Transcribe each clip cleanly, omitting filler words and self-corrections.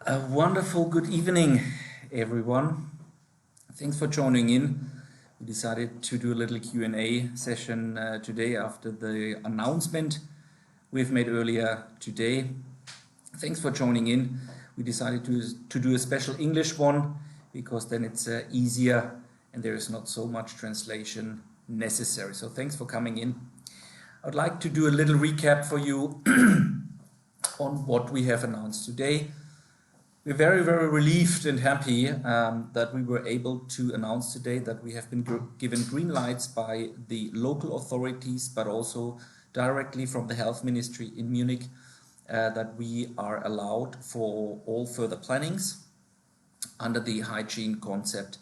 A wonderful good evening, everyone. Thanks for joining in. We decided to do a little Q&A session today after the announcement we've made earlier today. Thanks for joining in. We decided to do a special English one because then it's easier and there is not so much translation necessary. So thanks for coming in. I'd like to do a little recap for you on what we have announced today. We're very, very relieved and happy that we were able to announce today that we have been given green lights by the local authorities, but also directly from the health ministry in Munich, that we are allowed for all further plannings under the hygiene concept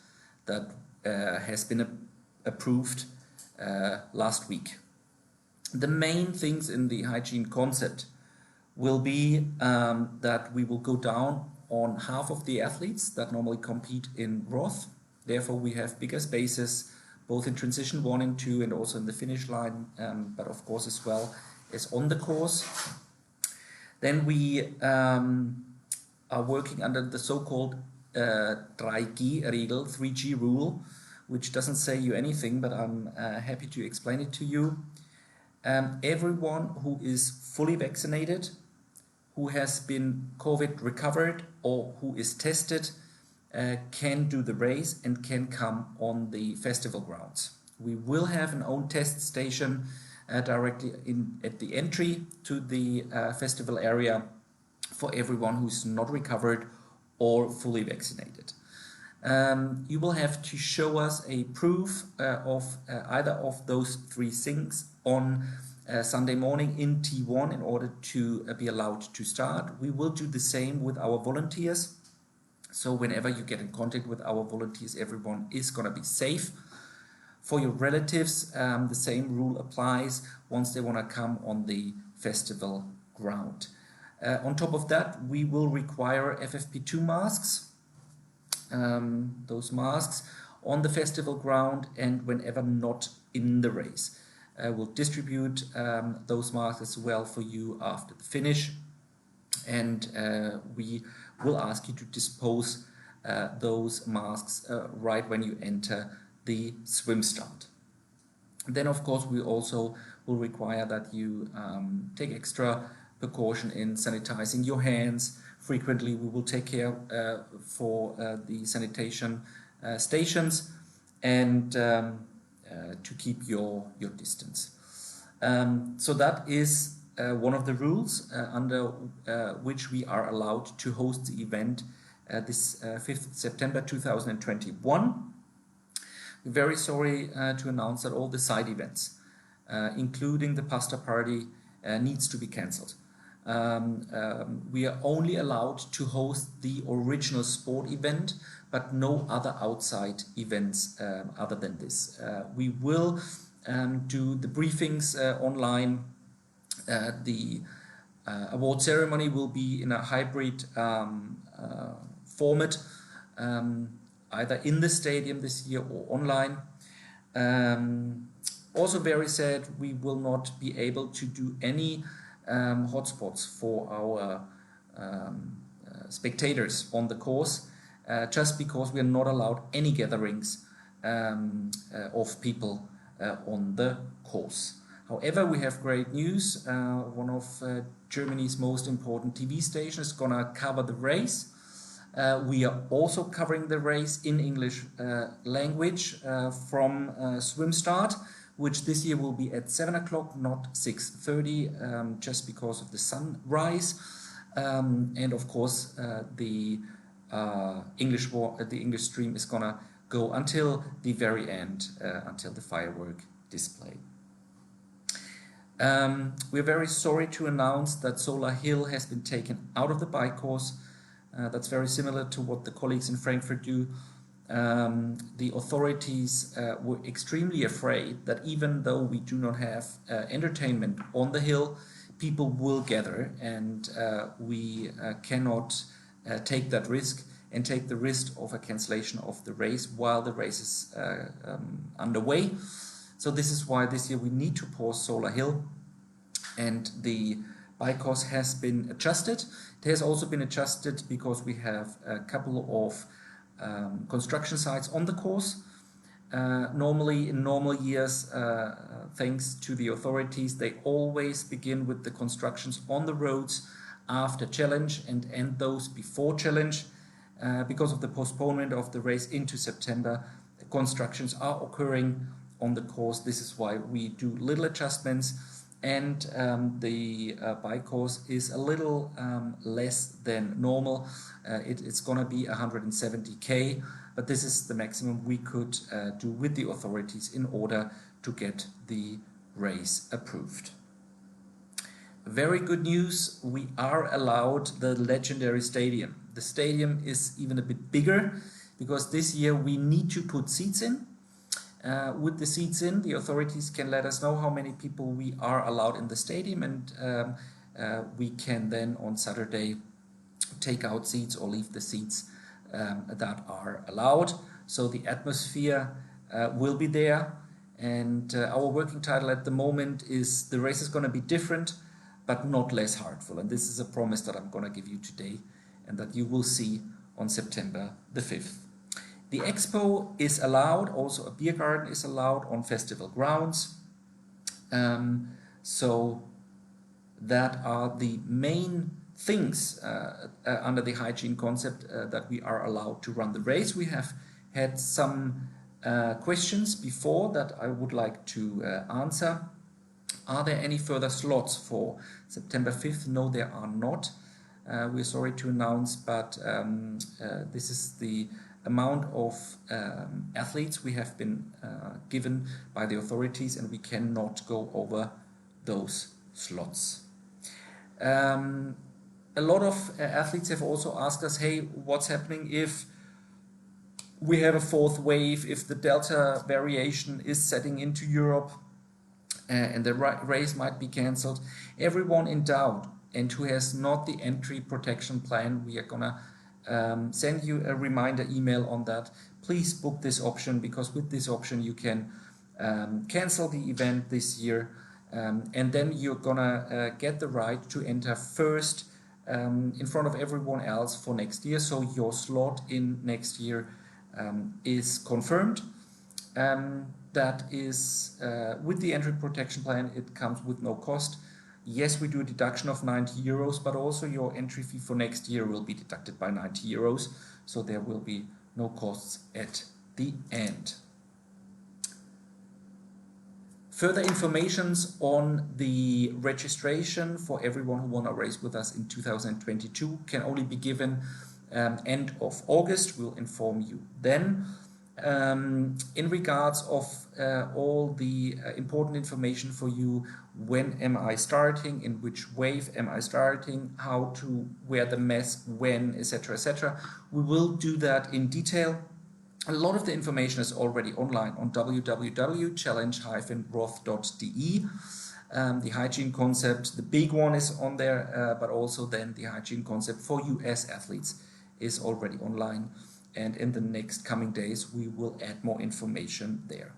that has been approved last week. The main things in the hygiene concept will be that we will go down on half of the athletes that normally compete in Roth. Therefore, we have bigger spaces, both in transition 1 and 2 and also in the finish line, but of course as well as on the course. Then we are working under the so-called 3G-Regel, 3G rule, which doesn't say you anything, but I'm happy to explain it to you. Everyone who is fully vaccinated, who has been COVID recovered or who is tested can do the race and can come on the festival grounds. We will have an own test station directly at the entry to the festival area for everyone who's not recovered or fully vaccinated. You will have to show us a proof of either of those three things on Sunday morning in T1 in order to be allowed to start. We will do the same with our volunteers. So whenever you get in contact with our volunteers, everyone is going to be safe. For your relatives, the same rule applies once they want to come on the festival ground. On top of that, we will require FFP2 masks, those masks on the festival ground and whenever not in the race. We'll distribute those masks as well for you after the finish, and we will ask you to dispose those masks right when you enter the swim start. Then of course we also will require that you take extra precaution in sanitizing your hands. Frequently we will take care for the sanitation stations and to keep your distance. So that is one of the rules under which we are allowed to host the event this 5th September 2021. We're very sorry to announce that all the side events, including the pasta party, needs to be cancelled. We are only allowed to host the original sport event, but no other outside events other than this. We will do the briefings online. The award ceremony will be in a hybrid format, either in the stadium this year or online. Also very sad, we will not be able to do any hotspots for our spectators on the course, just because we are not allowed any gatherings of people on the course. However, we have great news. One of Germany's most important TV stations is going to cover the race. We are also covering the race in English language from swim start, which this year will be at 7 o'clock, not 6:30, just because of the sunrise. And of course, the English stream is gonna go until the very end, until the firework display. We're very sorry to announce that Solar Hill has been taken out of the bike course. That's very similar to what the colleagues in Frankfurt do. The authorities were extremely afraid that even though we do not have entertainment on the hill, people will gather, and we cannot take that risk and take the risk of a cancellation of the race while the race is underway. So this is why this year we need to pause Solar Hill, and the BICOS has been adjusted. It has also been adjusted because we have a couple of construction sites on the course. Normally, in normal years, thanks to the authorities, they always begin with the constructions on the roads after challenge and end those before challenge. Because of the postponement of the race into September, the constructions are occurring on the course. This is why we do little adjustments, and the BICOS is a little less than normal. It's going to be 170K, but this is the maximum we could do with the authorities in order to get the race approved. Very good news, we are allowed the legendary stadium. The stadium is even a bit bigger because this year we need to put seats in. With the seats in, the authorities can let us know how many people we are allowed in the stadium, and we can then on Saturday take out seats or leave the seats that are allowed. So the atmosphere will be there, and our working title at the moment is "The race is going to be different but not less heartful," and this is a promise that I'm going to give you today and that you will see on September the 5th. The expo is allowed, also a beer garden is allowed on festival grounds. So that are the main things under the hygiene concept that we are allowed to run the race. We have had some questions before that I would like to answer. Are there any further slots for September 5th? No, there are not. We're sorry to announce, but this is the amount of athletes we have been given by the authorities, and we cannot go over those slots. A lot of athletes have also asked us, hey, what's happening if we have a fourth wave, if the Delta variation is setting into Europe and the race might be cancelled? Everyone in doubt and who has not the entry protection plan, we are gonna send you a reminder email on that. Please book this option, because with this option you can cancel the event this year, and then you're gonna get the right to enter first in front of everyone else for next year. So your slot in next year is confirmed. That is with the entry protection plan, it comes with no cost. Yes, we do a deduction of 90 euros, but also your entry fee for next year will be deducted by 90 euros. So there will be no costs at the end. Further informations on the registration for everyone who want to race with us in 2022 can only be given end of August. We'll inform you then. In regards of all the important information for you, when am I starting, in which wave am I starting, how to wear the mask, when, etc., etc., we will do that in detail. A lot of the information is already online on www.challenge-roth.de. The hygiene concept, the big one, is on there, but also then the hygiene concept for US athletes is already online. And in the next coming days, we will add more information there.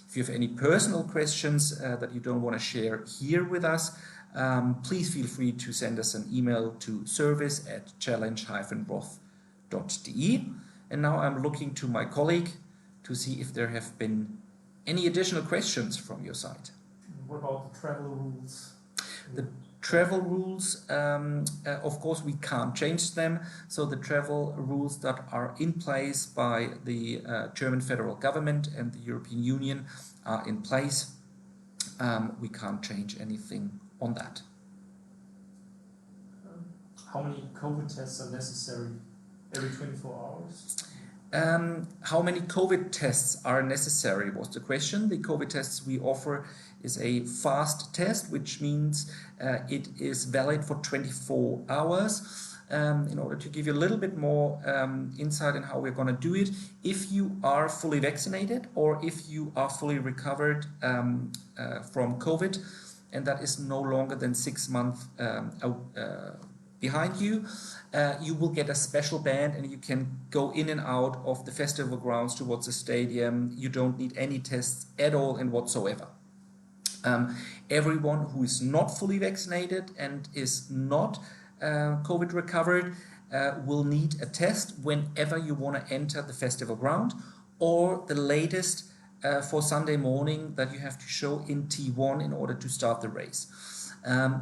If you have any personal questions that you don't want to share here with us, please feel free to send us an email to service@challenge-roth.de. And now I'm looking to my colleague to see if there have been any additional questions from your side. What about the travel rules? The travel rules, of course, we can't change them. So the travel rules that are in place by the German federal government and the European Union are in place. We can't change anything on that. How many COVID tests are necessary every 24 hours? How many COVID tests are necessary was the question. The COVID tests we offer is a fast test, which means it is valid for 24 hours. In order to give you a little bit more insight in how we're going to do it, if you are fully vaccinated or if you are fully recovered from COVID, and that is no longer than 6 months behind you, you will get a special band and you can go in and out of the festival grounds towards the stadium. You don't need any tests at all and whatsoever. Everyone who is not fully vaccinated and is not COVID recovered will need a test whenever you want to enter the festival ground, or the latest for Sunday morning that you have to show in T1 in order to start the race.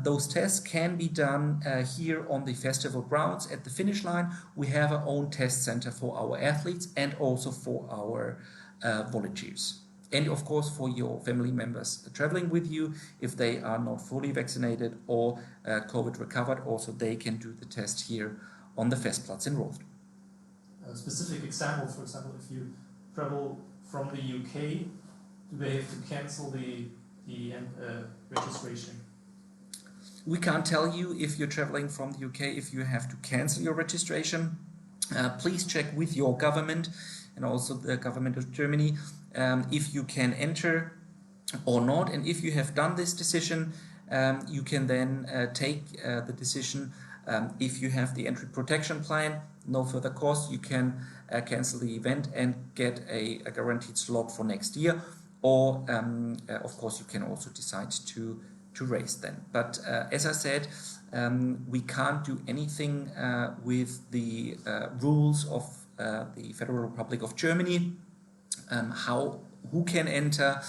Those tests can be done here on the festival grounds at the finish line. We have our own test center for our athletes and also for our volunteers. And of course for your family members traveling with you, if they are not fully vaccinated or COVID recovered, also they can do the test here on the Festplatz in Roth. A specific example, for example, if you travel from the UK, do they have to cancel the registration? We can't tell you if you're traveling from the UK if you have to cancel your registration. Please check with your government and also the government of Germany if you can enter or not. And if you have done this decision, you can then take the decision. If you have the entry protection plan, no further cost, you can cancel the event and get a guaranteed slot for next year. Or, of course, you can also decide to race then. But as I said, we can't do anything with the rules of the Federal Republic of Germany, who can enter,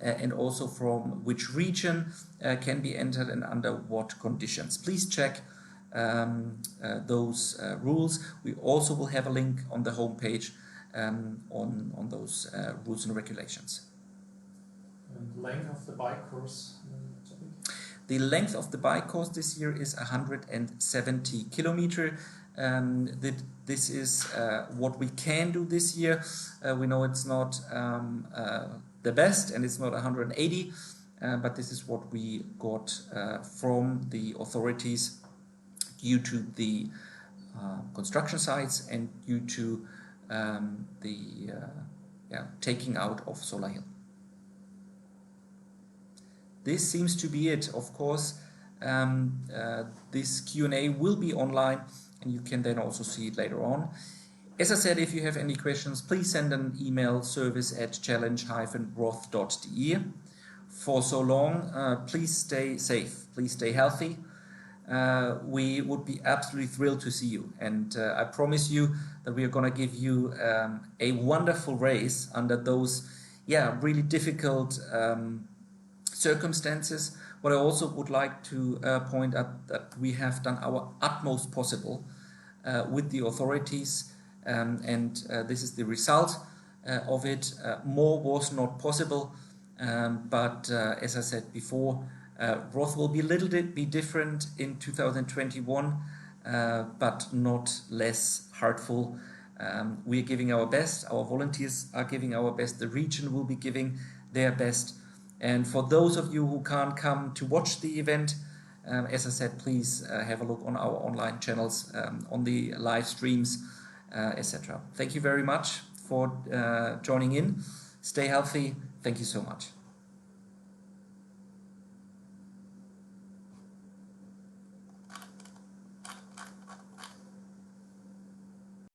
and also from which region can be entered and under what conditions. Please check those rules. We also will have a link on the homepage on those rules and regulations. And length of the bike course? The length of the bike course this year is 170 kilometers. This is what we can do this year. We know it's not the best and it's not 180, but this is what we got from the authorities due to the construction sites and due to the taking out of Solar Hill. This seems to be it. Of course, this Q&A will be online and you can then also see it later on. As I said, if you have any questions, please send an email, service@challenge-roth.de. For so long, please stay safe, please stay healthy. We would be absolutely thrilled to see you, and I promise you that we are going to give you a wonderful race under those really difficult circumstances. But I also would like to point out that we have done our utmost possible with the authorities, and this is the result of it. More was not possible, but as I said before, Roth will be a little bit different in 2021, but not less hurtful. We are giving our best, our volunteers are giving our best, the region will be giving their best. And for those of you who can't come to watch the event, as I said, please have a look on our online channels, on the live streams, etc. Thank you very much for joining in. Stay healthy. Thank you so much.